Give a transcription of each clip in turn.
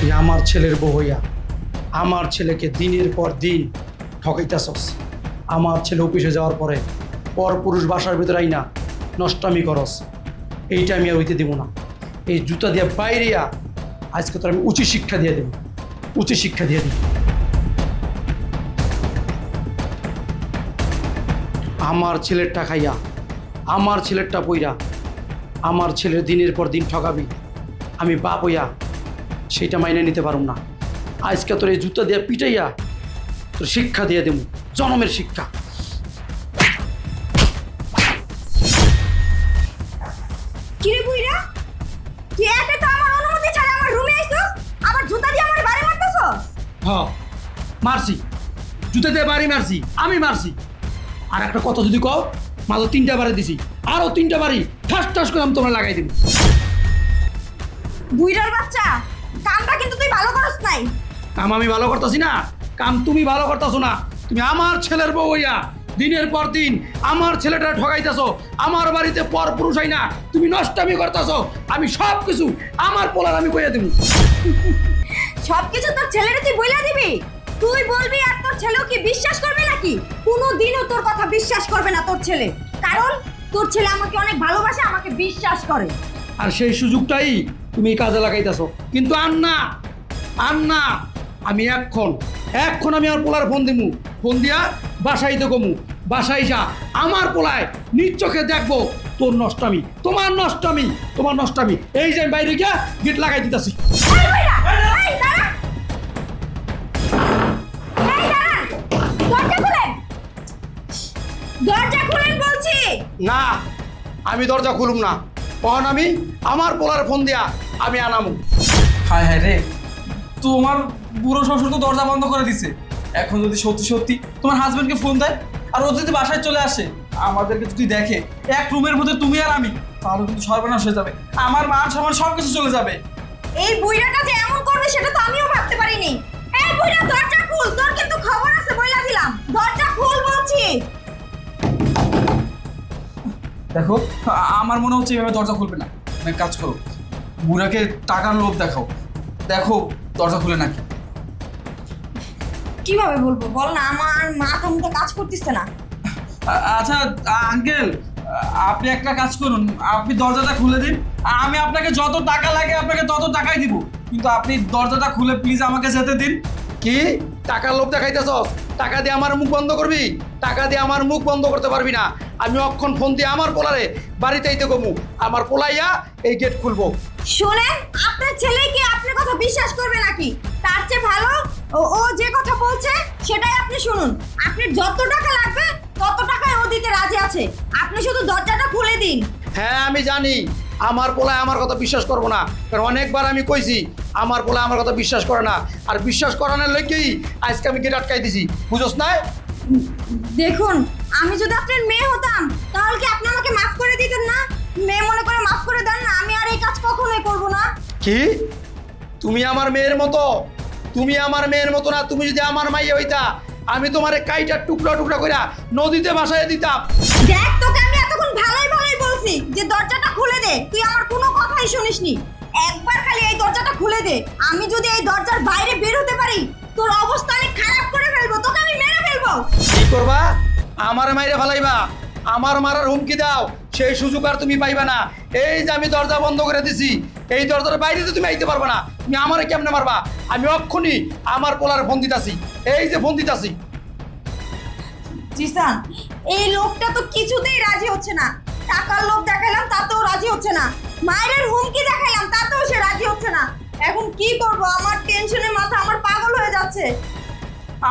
তুই আমার ছেলের বউ হইয়া আমার ছেলেকে দিনের পর দিন ঠকাইতেছস। আমার ছেলে অফিসে যাওয়ার পরে পরপুরুষ বাসার ভিতরে আইনা নষ্টামি করস। এইটা আমি আর হইতে দেবো না। এই জুতা দিয়ে বাইরিয়া আজকে তোর আমি উচিত শিক্ষা দিয়ে দেব, উচিত শিক্ষা দিয়ে দেব। আমার ছেলেরটা খাইয়া আমার ছেলেরটা পইরা আমার ছেলের দিনের পর দিন ঠকাবি, আমি বাপ হইয়া সেইটা মাইনে নিতে পারুম না। আজকে তোর এই জুতা দিয়ে পিটাইয়া তোর শিক্ষা দিয়ে দেব, জনমের শিক্ষা। কিরে বুইরা, তুই একা তো আমার অনুমতি ছাড়া আমার রুমে আইছস, আবার জুতা দিয়ে আমার বাড়ি মারতেছস? হ্যাঁ মারছি, জুতা দিয়ে বাড়ি মারছি, আমি মারছি। আর একটা কথা যদি কও, মাত্র 3টা বাড়ি দিছি, আরো 3টা বাড়ি ঠাস ঠাস করে আমি তোমরা লাগাই দিব। বুইরার বাচ্চা, কামটা কিন্তু তুই ভালো করস নাই। কাম আমি ভালো করতেছি না, কাম তুমি ভালো করতেছো না। তুমি আমার ছেলের বউ হইয়া দিনের পর দিন আমার ছেলেটা ঠকাইতেছো। আমার বাড়িতে পর পুরুষ হয় না, তুমি নষ্টামি করতেছো। আমি সব কিছু আমার পোলার আমি কইয়া দেব। সবকিছু তোর ছেলেরে তুই বইলা দিবি? তুই বলবি আর তোর ছেলেও কি বিশ্বাস করবে নাকি? কোনোদিনও তোর কথা বিশ্বাস করবে না তোর ছেলে, কারণ তোর ছেলে আমাকে অনেক ভালোবাসে, আমাকে বিশ্বাস করে। আর সেই সুযোগটাই তুমি কাজে লাগাইতেছো। কিন্তু আর না, আর না, আমি এখন আমি আমার পোলার ফোন দিমু, ফোন দিয়া বাসায় তো কমু, বাসায় যা আমার পোলায় নিজ চোখে দেখবো তোর নষ্টামি, তোমার নষ্টামি, তোমার নষ্টামি। এই যে আমি বাইরে গিয়া গেট লাগাই দিতেছি। এই বুইরা, এই দাঁড়া, এই দাঁড়া, দরজা খুলেন, দরজা খুলেন বলছি। না, আমি দরজা খুলুম না। তখন আমি আমার পোলার ফোন দিয়া আমি আনামু। হায় হায় রে, তোমার বুড়ো শ্বশুর তো দরজা বন্ধ করে দিছে। এখন যদি সত্যি সত্যি তোমার হাজবেন্ডকে ফোন দেয় আর ও যদি বাসায় চলে আসে, আমাদেরকে যদি দেখে এক রুমের মধ্যে তুমি আর আমি, তাহলে কিন্তু সর্বনাশ হয়ে যাবে। আমার মান সম্মান সবকিছু চলে যাবে। এই বুইরাটা যে এমন করবে সেটা তো আমিও ভাবতে পারিনি। এই বুইরা, দরজা খুল, তোর কিন্তু খবর আছে বইলা দিলাম। দরজা খুল বলছি। দেখো, আমার মনে হচ্ছে এভাবে দরজা খুলবে না। তুমি এক কাজ করো, বুড়াকে টাকার লোভ দেখাও, দেখো দরজা খুলে নাকি। কিভাবে বলবো বল না, আমার মাথা মুখে কাজ করতেছে না। আচ্ছা আঙ্কেল, আপনি একটা কাজ করুন, আপনি দরজাটা খুলে দিন। আমি আপনাকে যত টাকা লাগে আপনাকে তত টাকাই দিব, কিন্তু আপনি দরজাটা খুলে প্লিজ আমাকে যেতে দিন। কি টাকার লোভ দেখাইতেছস? টাকা দিয়ে আমার মুখ বন্ধ করবি? টাকা দিয়ে আমার মুখ বন্ধ করতে পারবি না। আমি অক্ষণ ফোন দিয়ে আমার পোলারে বাড়িতে আইতে কমু, আমার পোলাইয়া এই গেট খুলবো। শুনেন, আপনার ছেলে কি আপনার কথা বিশ্বাস করবে নাকি? তার চেয়ে ভালো ও যে কথা বলছে সেটাই আপনি শুনুন। আপনার যত টাকা লাগবে তত টাকায় ও দিতে রাজি আছে, আপনি শুধু দরজাটা খুলে দিন। হ্যাঁ আমি জানি আমার পোলায় আমার কথা বিশ্বাস করবো না, কারণ অনেকবার আমি কইছি আমার পোলায় আমার কথা বিশ্বাস করে না। আর বিশ্বাস করানোর লেগেই আজকে আমি গেট আটকাই দিছি, বুঝোস না? দেখুন, আমি যদি আপনার মেয়ে হতাম তাহলে কি আপনি আমাকে মাফ করে দিতেন না? মেয়ে মনে করে মাফ করে দেন না, আমি আর এই কাজ কখনোই করব না। কি তুমি আমার মেয়ের মতো? তুমি আমার মেয়ের মতো না। তুমি যদি আমার মাইয়া হইতা, আমি তোমারে কাইটা টুকরা টুকরা কইরা নদীতে ভাসাইয়া দিতাম। দেখ, তোকে আমি এতক্ষণ ভালোই ভালোই বলছি যে দরজাটা খুলে দে, তুই আমার কোনো কথাই শুনিসনি। একবার খালি এই দরজাটা খুলে দে, আমি যদি এই দরজার বাইরে বের হতে পারি তোর অবস্থা অনেক খারাপ করে ফেলবো, তোকে আমি মেরে ফেলবো। কি করবা? আমার মাইরে ফালাইবা? আমার মারার হুমকি দাও, সেই সুযোগ আর তুমি পাইবা না। এই যে আমি দরজা বন্ধ করে দিছি, এই দরজার বাইরে তো তুমি আইতে পারবা না। তুমি আমারে কেমনে মারবা? আমি অক্ষুনি আমার পোলার ফোন দিতাছি, এই যে ফোন দিতাছি। জিসান, এই লোকটা তো কিছুতেই রাজি হচ্ছে না। টাকার লোভ দেখাইলাম তাতেও রাজি হচ্ছে না, মায়ের হুমকি দেখাইলাম তাতেও সে রাজি হচ্ছে না। এখন কি করব? আমার টেনশনে মাথা আমার পাগল হয়ে যাচ্ছে।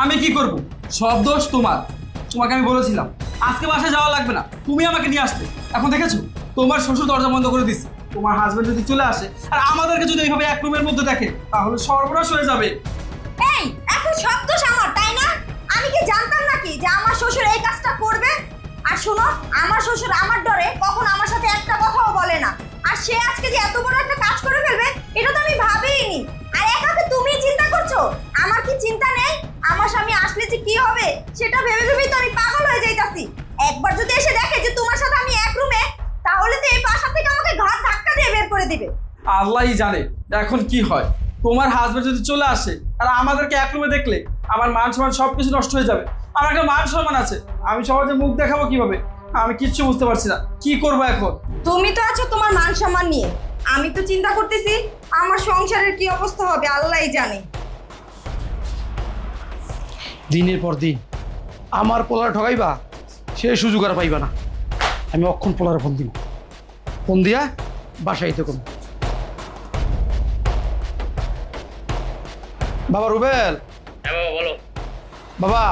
আমি কি করব? সব দোষ তোমার। তোমাকে আমি বলেছিলাম আজকে বাসায় যাওয়া লাগবে না, তুমি আমাকে নিয়ে আসতে। এখন দেখেছো তোমার শ্বশুর দরজা বন্ধ করে দিচ্ছে। তোমার হাজবেন্ড যদি চলে আসে আর আমাদেরকে যদি এইভাবে এক রুমের মধ্যে দেখে, তাহলে সর্বনাশ হয়ে যাবে। এই, এখন সব দোষ আমার, তাই না? আমি কি জানতাম নাকি যে আমার শ্বশুর এই কাজটা করবে? আর শোনো, আমার শ্বশুর আমার ডরে কখনো আমার সাথে একটা কথাও বলে না। আর সে আজকে যে এত বড় একটা কাজ করে ফেলবে এটা তো আমি ভাবিইনি। আর একাকে তুমি চিন্তা করছো, আমার কি চিন্তা নেই? আমার স্বামী আসলে যে কি হবে সেটা ভেবে ভেবেই তো আমি পাগল হয়ে যাইতাছি। একবার যদি এসে দেখে যে তোমার সাথে আমি এক রুমে, তাহলে তো এই বাসা থেকে আমাকে ঘাট ধাক্কা দিয়ে বের করে দিবে। আল্লাহই জানে এখন কি হয়। তোমার হাজবেন্ড যদি চলে আসে আর আমাদেরকে এক রুমে দেখলে আমার মান সম্মান সব কিছু নষ্ট হয়ে যাবে। আমার একটা মান সম্মান আছে, আমি সমাজে মুখ দেখাবো কিভাবে? আমি কিচ্ছু বুঝতে পারছি না, কি করবো এখন? তুমি তো আছো তোমার মান সম্মান নিয়ে, আমি তো চিন্তা করতেছি আমার সংসারের কি অবস্থা হবে আল্লাহই জানে। দিনের পর দিন আমার পোলার ঠকাইবা, সে সুযোগ আর পাইবা না। আমি অক্ষণ পোলারে ফোন দিব, ফোন দিয়া বাসায় তো কোন। বাবা রুবেল। হ্যাঁ বাবা বলো। বাবা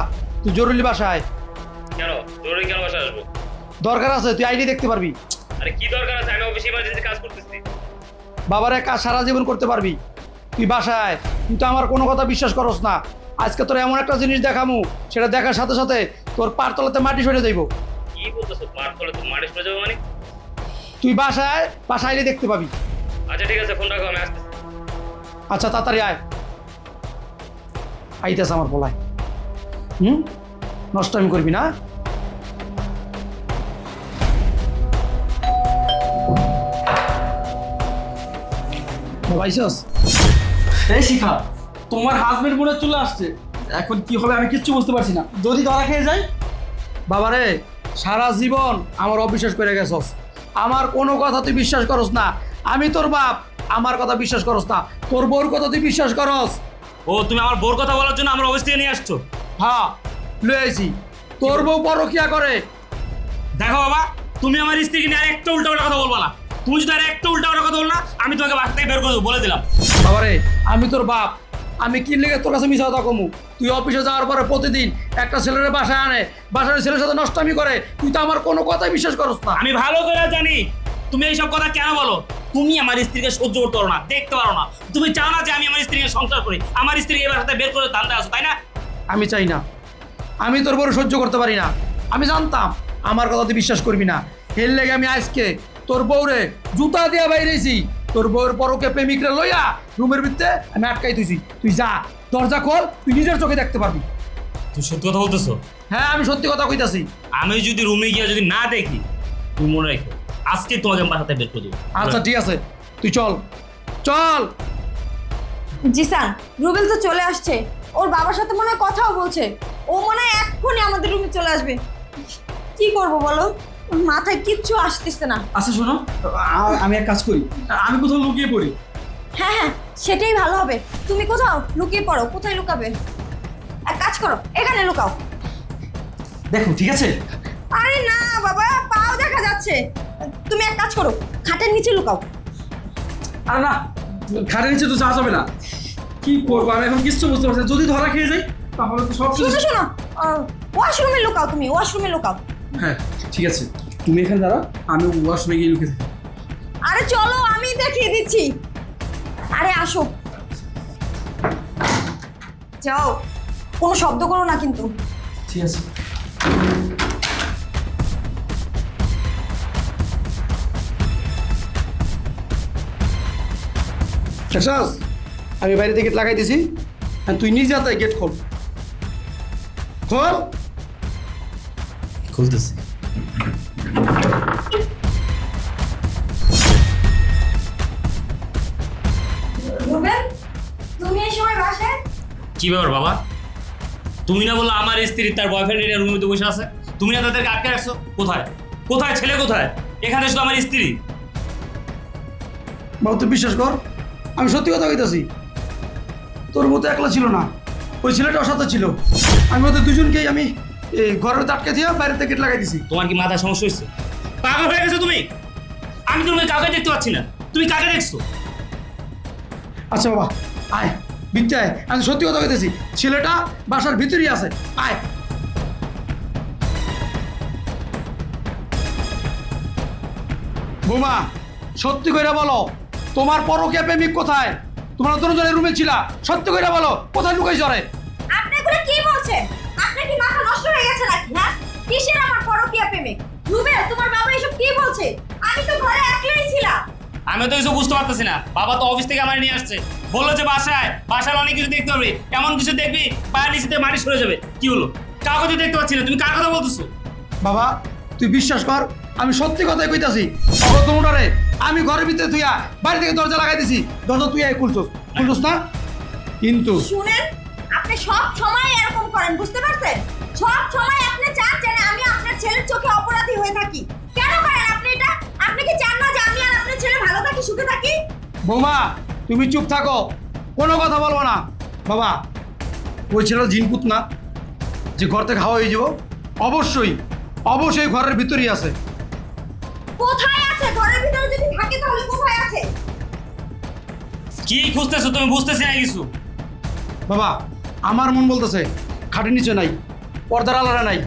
তুই জরুরি বাসায়। কেন জরুরি কেন বাসায় আসবো? দরকার আছে, তুই আইডি দেখতে পারবি। আরে কি দরকার আছে? আমি অফিসে ইমার্জেন্সি কাজ করতেছি। বাবারে কাজ সারা জীবন করতে পারবি, তুই বাসায়। তুই তো আমার কোনো কথা বিশ্বাস করস না। আজকে তোর এমন একটা জিনিস দেখামু, সেটা দেখার সাথে সাথে তোর পার তলাতে মাটি সরে যাইব। কি বলতেছো? পার তলে তো মাটি সরে যাবে মানে? তুই বাসায় আইলে দেখতে পাবি। আচ্ছা ঠিক আছে, ফোন রাখো, আমি আসতেছি। আচ্ছা তাড়াতাড়ি আয়। আইতেছে আমার পোলায়। নষ্ট আমি করবি না। ভাইসস এই শিখা, তোমার হাজবেন্ড মনে হয় চলে আসছে। এখন কি হবে আমি কিচ্ছু বুঝতে পারছি না। যদি ধরা খেয়ে যায়? বাবারে সারা জীবন আমার অবিশ্বাস করে গেছস, আমার কোনো কথা তুই বিশ্বাস করস না। আমি তোর বাপ, আমার কথা বিশ্বাস করস না। তোর বউর কথা তুই বিশ্বাস করস। ও তুমি আমার বোর কথা বলার জন্য আমার অফিস থেকে নিয়ে আসছো? হ্যাঁ লয়ে আইছি। তোর বউ পরকিয়া করে। দেখো বাবা, তুমি আমার স্ত্রীকে নিয়ে আর একটা উল্টাপাল্টা কথা বলবা না। তুমি যদি আর একটা উল্টাপাল্টা কথা বল না, আমি তোমাকে বাসা থেকে বের করে দেবো, বলে দিলাম। বাবারে আমি তোর বাপ, আমি কি লেগে তোর কাছে মিশা কথা কমু? তুই অফিসে যাওয়ার পরে প্রতিদিন একটা ছেলের বাসায় আনে, বাসার ছেলের সাথে নষ্টামি করে। তুই তো আমার কোনো কথাই বিশ্বাস করস না। আমি ভালো করে জানি তুমি এইসব কথা কেন বলো। তুমি আমার স্ত্রীকে সহ্য করতে পারো না, দেখতে পারো না। তুমি চাও না যে আমি আমার স্ত্রীকে সংসার করি, আমার স্ত্রীকে এবার সাথে বের করে ধান্দা আসো, তাই না? আমি চাই না, আমি তোর বউর সহ্য করতে পারি না। আমি জানতাম আমার কথা তুই বিশ্বাস করবি না, এর লেগে আমি আজকে তোর বউরে জুতা দিয়া বাইরেছি। তোর বউর পরকে প্রেমিকরে লইয়া রুমের ভিতরে আমি আটকাই তুইছি। তুই যা, দরজা খোল, তুই নিজের চোখে দেখতে পারবি। তুমি সত্যি কথা বলতেছো? হ্যাঁ আমি সত্যি কথা কইতাছি। আমি যদি রুমে গিয়ে যদি না দেখি, তুমি মনে রেখো আজকে তোমাকে আমার সাথে বের করে দেবো। আচ্ছা ঠিক আছে, তুই চল চল। জিসান, রুবেল তো চলে আসছে, ওর বাবার সাথে মনে হয় কথাও বলছে। ও মনে হয় এক্ষুনি আমাদের রুমে চলে আসবে। কি করব বলো, মাথায় কিচ্ছু আসতেছে না। আচ্ছা শোনো, আমি এক কাজ করি, আমি কোথাও লুকিয়ে পড়ি। হ্যাঁ হ্যাঁ, সেটাই ভালো হবে। তুমি কোথাও লুকিয়ে পড়ো। কোথায় লুকাবে? এক কাজ করো, এখানে লুকাও। দেখো ঠিক আছে? আরে না বাবা, পাও দেখা যাচ্ছে। তুমি এক কাজ করো, খাটের নিচে লুকাও। আর না, ঘাড়ের নিচে তো যাওয়া যাবে না। কি করবো আমি এখন কিচ্ছু বুঝতে পারছি না। যদি ধরা খেয়ে যাই তাহলে তো সব কিছু। শোনো শোনো, ওয়াশরুমে লুকাও। তুমি ওয়াশরুমে লুকাও। হ্যাঁ ঠিক আছে, তুমি এখানে দাঁড়াও, আমি ওয়াশরুমে গিয়ে লুকিয়ে থাকি। আরে চলো, আমি দেখিয়ে দিচ্ছি। আরে আসো, যাও, কোনো শব্দ করো না কিন্তু। ঠিক আছে। শেষাস, আমি বাইরে থেকে গেট লাগাই দিছি, আর তুই নিজে হাতে গেট খোল। খোল। খুলতেছি। রুবেল, তুমি এই সময় বাসায়? কি ব্যাপার বাবা? তুমি না বললো আমার স্ত্রী তার বয়ফ্রেন্ড এর রুমে তো বসে আছে, তুমি না তাদেরকে আটকে রাখছো? কোথায় কোথায় ছেলে কোথায়? এখানে শুধু আমার স্ত্রী। বাবু তুই বিশ্বাস কর, আমি সত্যি কথা কইতাছি। তোর মতো একলা ছিল না, ওই ছেলেটা ওর সাথে ছিল। আমি ওদের দুজনকেই আমি এই ঘরের আটকে দিয়ে বাইরে থেকে গেট লাগাই দিছি। তোমার কি মাথা সমস্যা হয়েছে? পাগল হয়ে গেছো তুমি? আমি তো রুমে কাউকে দেখতে পাচ্ছি না, তুমি কাকে দেখছো? আচ্ছা বাবা আয়, বিদ্যা আয়, আমি সত্যি কথা কইতেছি। ছেলেটা বাসার ভিতরেই আছে, আয়। বৌমা সত্যি কইরা বলো, তোমার পরকীয়া প্রেমিক কোথায়? তোমরা দুজনের রুমে ছিলা, সত্যি কইরা বলো কোথায় লুকাই জরে? আপনি এগুলো কি বলছেন? আপনার কি মাথা নষ্ট হয়ে গেছে নাকি? হ্যাঁ, কিসের আমার পরকীয়া প্রেমিক? রুবেল, তোমার বাবা এসব কি বলছে? আমি তো ঘরে একলাই ছিলাম। আমি তো কিছু বুঝতে পারতেছি না। বাবা তো অফিস থেকে আমার নিয়ে আসছে, বললো যে বাসায় অনেক কিছু দেখতে হবে, এমন কিছু দেখবি পায়ের নিচেতে মাটি সরে যাবে। কি হলো? কাউকে তো দেখতে পাচ্ছি না, তুমি কার কথা বলতেছো? বাবা তুই বিশ্বাস কর, আমি সত্যি কথাই কইতাছি। তোমরারে আমি ঘরের ভিতরে তুইয়া বাইরে থেকে দরজা লাগাই দিছি, দরজা তুই খুলছস। বুঝছ না? কিন্তু শুনেন, আপনি সব সময় এরকম করেন, বুঝতে পারছেন? সব সময় আপনি চান যেন আমি আপনার ছেলের চোখে অপরাধী হয়ে থাকি। কেন করেন আপনি এটা? আপনি কি চান না যে আমি আর আপনার ছেলে ভালো থাকি, সুখে থাকি? বৌমা তুমি চুপ থাকো, কোনো কথা বলবো না। বাবা, ওই ছেলে জিনপুত না যে ঘর থেকে হাওয়া হয়ে যাব? অবশ্যই অবশ্যই ঘরের ভিতরেই আছে। কোথায় আছে? ঘরের ভিতরে যদি থাকে তাহলে কোথায় আছে? কি খুঁজতেছো তুমি? বুঝতেছি না কিছু। বাবা, আমার মন বলতেছে খাটের নিচে নাই, পর্দার আলাদা নাই।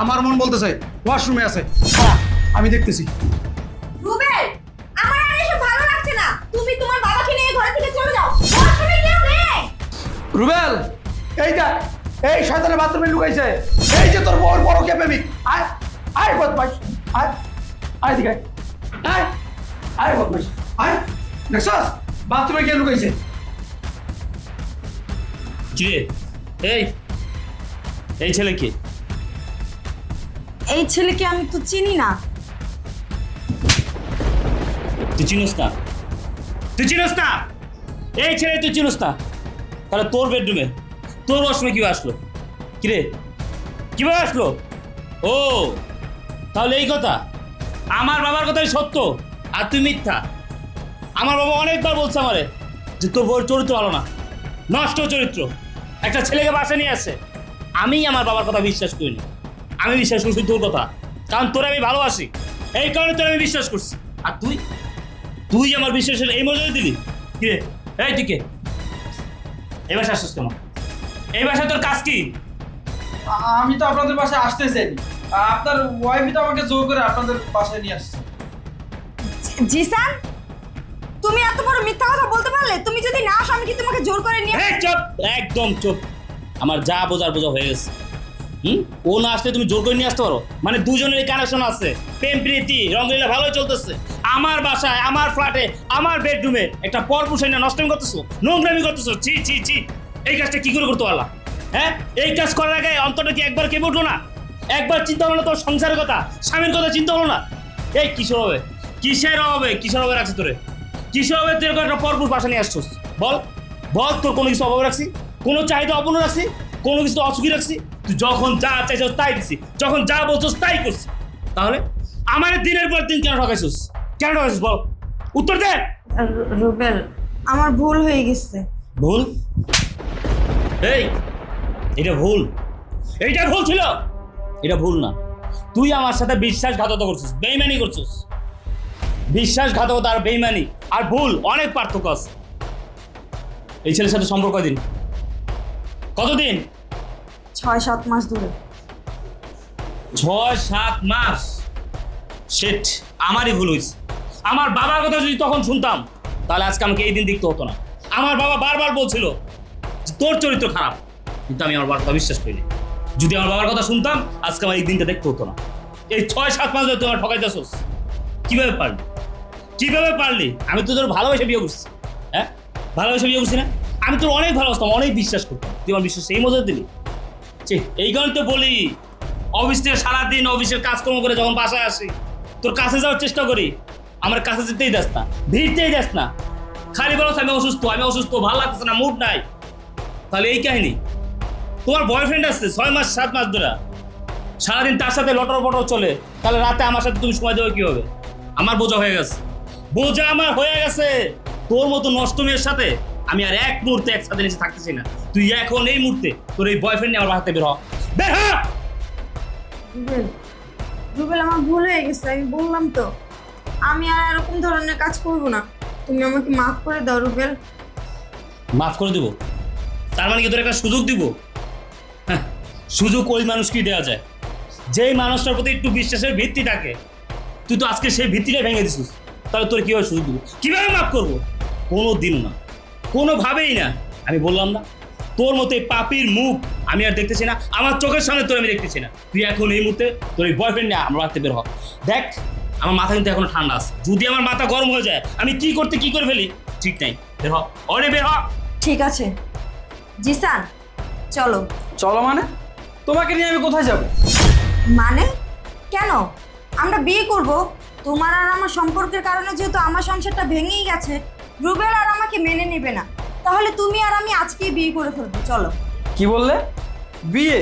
আমার মন বলতেছে ওয়াশরুমে আছে। খারাপ, আমি দেখতেছি। রুবেল, আমার আর এসব ভালো লাগছে না। তুমি তোমার বাবাকে নিয়ে ঘর থেকে চলে যাও। ওয়াশরুমে কেউ নেই। রুবেল, এই দেখ, এই শয়তানের বাথরুমে লুকাইছে। এই যে তোর বড় বড় কে প্রেমিক। আয় আয় বদমাইশ, আয় আয় দিকে আয়, আয় বদমাইশ আয়। দেখছস বাথরুমে কে লুকাইছে? কি রে? এই এই ছেলে কি? এই ছেলেকে আমি তো চিনি না। তুই চিনিস না? তুই চিনিস না? এই ছেলে তুই চিনিস না? তাহলে তোর বেডরুমে তোর ওয়াশরুমে কিভাবে আসলো? কিরে কিভাবে আসলো? ও তাহলে এই কথা, আমার বাবার কথাই সত্য আর তুই মিথ্যা। আমার বাবা অনেকবার বলছে আমারে যে তোর বউয়ের চরিত্র ভালো না, নষ্ট চরিত্র, একটা ছেলেকে বাসা নিয়ে আসে। আমি আমার বাবার কথা বিশ্বাস করিনি, আমি বিশ্বাস করছি তোর কথা, কারণ তোর আমি ভালোবাসি, এই কারণে তোর আমি বিশ্বাস করছি। আর তুই তুই আমার বিশ্বাসের এই মর্যাদা দিলি? কিরে এই তুই কে? এই বাসায় আসছিস কেন? এই বাসায় তোর কাজ কি? আমি তো আপনাদের বাসায় আসতে চাইনি, আপনার ওয়াইফই তো আমাকে জোর করে আপনাদের বাসায় নিয়ে আসছে। জিসান, তুমি এত বড় মিথ্যা কথা বলতে পারলে? তুমি যদি না আসো আমি কি তোমাকে জোর করে নিয়ে এই চুপ, একদম চুপ। আমার যা বোঝার বোঝা হয়ে গেছে। ও না আসলে তুমি জোর করে নিয়ে আসতে পারো? মানে দুজনের কানেকশন আছে, প্রেম প্রীতি রঙলীলা ভালোই চলতেছে। আমার বাসায়, আমার ফ্ল্যাটে, আমার বেডরুমে একটা পরপুষাই না নষ্টমি করতেছো, নোংরামি করতেছো। ছি ছি ছি, এই কাজটা কি করে করতে পারলা? হ্যাঁ, এই কাজ করার আগে অন্তরটা কি একবার কেঁপে উঠলো না? একবার চিন্তা হলো না তোর সংসারের কথা, স্বামীর কথা চিন্তা হলো না? এই কিসের হবে, কিসের হবে, কিসের হবে রাখছে তোরে? কিসের হবে তুই এরকম একটা পরপুষ বাসা নিয়ে আসছিস? বল বল, তোর কোনো কিছু অভাব রাখছি? কোনো চাহিদা অপূর্ণ রাখছি? কোনো কিছু অসুখী রাখছি? তুই যখন যা চাইছিস তাই দিছি, যখন যা বলছিস তাই করছি। তাহলে আমার দিনের পর দিন কেন ঠকাইছিস? কেন ঠকাইছিস বল, উত্তর দে। রুবেল, আমার ভুল হয়ে গেছে। ভুল? এই এটা ভুল, এইটা ভুল ছিল, এটা ভুল না। তুই আমার সাথে বিশ্বাসঘাতকতা করছিস, বেইমানি করছিস। বিশ্বাসঘাতকতা আর বেইমানি আর ভুল অনেক পার্থক্য আছে। এই ছেলের সাথে সম্পর্ক কতদিন? কতদিন? 6-7 মাস ধরে। 6-7 মাস? সেট, আমারই ভুল হয়েছে। আমার বাবার কথা যদি তখন শুনতাম তাহলে আজকে আমাকে এই দিন দেখতে হতো না। আমার বাবা বারবার বলছিল যে তোর চরিত্র খারাপ, কিন্তু আমি আমার বাবার কথা বিশ্বাস করিনি। যদি আমার বাবার কথা শুনতাম আজকে আমার এই দিনটা দেখতে হতো না। এই 6-7 মাস ধরে তোমার ঠকাইতেছস, কিভাবে পারলি? কিভাবে পারলি? আমি তো তোর ভালোবেসে বিয়ে করছি। হ্যাঁ, ভালোবেসে বিয়ে করছি না? আমি তোর অনেক ভালোবাসতাম, অনেক বিশ্বাস করতাম, তুই আমার বিশ্বাস এই মজা দিলি। এই কারণে তো বলি, অফিস থেকে সারাদিন অফিসের কাজকর্ম করে যখন বাসায় আসি তোর কাছে যাওয়ার চেষ্টা করি, আমার কাছে যেতেই যাস না, ভিড়তেই যাস না, খালি বলো আমি অসুস্থ, আমি অসুস্থ, ভালো লাগতেছে না, মুড নাই। তাহলে এই কাহিনী। তোমার বয়ফ্রেন্ড আসছে 6-7 মাস ধরে, সারাদিন তার সাথে লটর পটর চলে, তাহলে রাতে আমার সাথে তুমি সময় দেবে কি হবে? আমার বোঝা হয়ে গেছে, বোঝা আমার হয়ে গেছে। তোর মতো নষ্ট মেয়ের সাথে আমি আর এক মুহূর্তে একসাথে নিচে থাকতেছি না। তুই এখন এই মুহূর্তে তোর এই বয়ফ্রেন্ড নিয়ে আমার বাসাতে বের হ, বের হ। রুবেল, রুবেল, আমার ভুল হয়ে গেছে, আমি বললাম তো। আমি আর এরকম ধরনের কাজ করব না। তুমি আমাকে মাফ করে দাও রুবেল। মাফ করে দিব? তার মানে কি তোর একটা সুযোগ দিব? হ্যাঁ, সুযোগ ওই মানুষকেই দেওয়া যায় যেই মানুষটার প্রতি একটু বিশ্বাসের ভিত্তি থাকে। তুই তো আজকে সেই ভিত্তিটা ভেঙে দিছিস, তাহলে তোর কীভাবে সুযোগ দিব? কীভাবে মাফ করবো? কোনো দিন না, কোনোভাবেই না। আমি বললাম না, তোর মতো এই পাপির মুখ আমি আর দেখতেছি না, আমার চোখের সামনে তোর আমি দেখতেছি না। তুই এখন এই মুহূর্তে তোর এই বয়ফ্রেন্ড নিয়ে আমার রাখতে বের হ। দেখ, আমার মাথা কিন্তু এখনো ঠান্ডা আছে, যদি আমার মাথা গরম হয়ে যায় আমি কি করে ফেলি ঠিক নাই। বের হ, অরে বের হ। ঠিক আছে জিসান, চলো। চলো মানে? তোমাকে নিয়ে আমি কোথায় যাব? মানে কেন? আমরা বিয়ে করব। তোমার আর আমার সম্পর্কের কারণে যেহেতু আমার সংসারটা ভেঙেই গেছে, রুবেল আর আমাকে মেনে নেবে না। তাহলে তুমি আর আমি আজকেই বিয়ে করে ফেলবো, চলো। কি বললে? বিয়ে?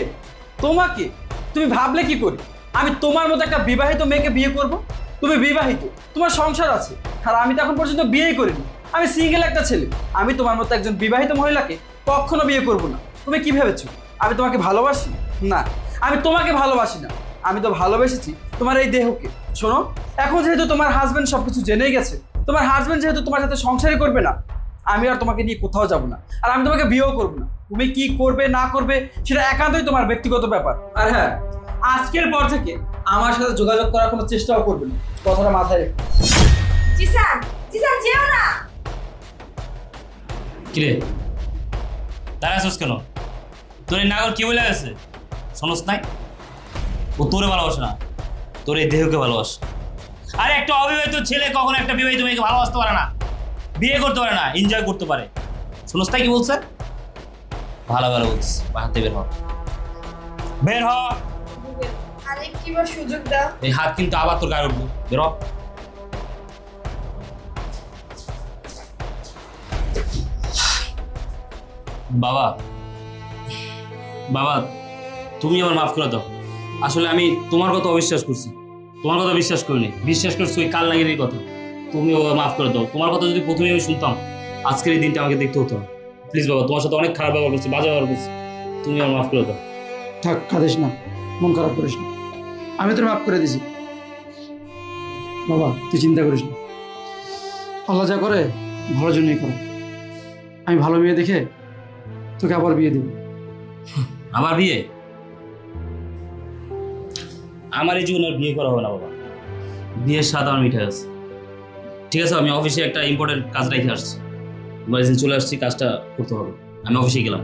তোমাকে? তুমি ভাবলে কি করে আমি তোমার মতো একটা বিবাহিত মেয়েকে বিয়ে করব? তুমি বিবাহিত, তোমার সংসার আছে, আর আমি তো এখন পর্যন্ত বিয়েই করিনি। আমি সিঙ্গেল একটা ছেলে। আমি তোমার মতো একজন বিবাহিত মহিলাকে কখনো বিয়ে করব না। তুমি কি ভেবেছো আমি তোমাকে ভালোবাসি? না, আমি তোমাকে ভালোবাসি না। আমি তো ভালোবেসেছি তোমার এই দেহকে। শোনো, এখন যেহেতু তোমার হাজবেন্ড সবকিছু জেনেই গেছে, তোমার হাজবেন্ড যেহেতু তোমার সাথে সংসারই করবে না, আমি আর তোমাকে নিয়ে কোথাও যাব না, আর আমি তোমাকে বিয়েও করবো না। তুমি কি করবে না করবে সেটা একান্তই তোমার ব্যক্তিগত ব্যাপার। আর হ্যাঁ, আজকের পর থেকে আমার সাথে যোগাযোগ করার কোনো চেষ্টাও করবে না, কথাটা মাথায় রেখো। জিসান, জিসান যেও না। কিরে দাঁড়াছিস কেন? তোর এই নাগর কি বলে গেছে শোনস নাই? ও তোরে ভালোবাসে না, তোর এই দেহকে ভালোবাসে। আরে একটা অবিবাহিত ছেলে কখনো একটা বিবাহিত মেয়েকে ভালোবাসতে পারে না, বিয়ে করতে পারে না, এনজয় করতে পারে। শোনস তাই কি বলছে? ভালো ভালো বলছিস, হাতে বের হ, বের হ। আরে কিবা সুযোগ দাও। এই হাত কিন্তু আবার তোর গায়ে উঠবো, বের হ। বাবা, বাবা তুমি আমার মাফ করে দাও। আসলে আমি তোমার কথা অবিশ্বাস করছি, তোমার কথা বিশ্বাস করিনি, বিশ্বাস করছি ওই কাল নাগিনীর কথা। তুমি ও মাফ করে দাও। তোমার কথা যদি প্রথমে আমি শুনতাম আজকের এই দিনটা আমাকে দেখতে হতো না। প্লিজ বাবা, তোমার সাথে অনেক খারাপ ব্যবহার করছি, বাজে ব্যবহার করছি, তুমি আমার মাফ করে দাও। থাক, কাঁদিস না, মন খারাপ করিস না, আমি তোর মাফ করে দিছি। বাবা তুই চিন্তা করিস না, আল্লাহ যা করে ভালোর জন্যই করে। আমি ভালো মেয়ে দেখে তোকে আবার বিয়ে দেবো। আমার বিয়ে? আমার এই জীবনে আর বিয়ে করা হবে না বাবা, বিয়ের স্বাদ আমার মিঠে আছে। ঠিক আছে, আমি অফিসে একটা ইম্পর্টেন্ট কাজ রেখে আসছি, চলে আসছি, কাজটা করতে হবে। আমি অফিসে গেলাম।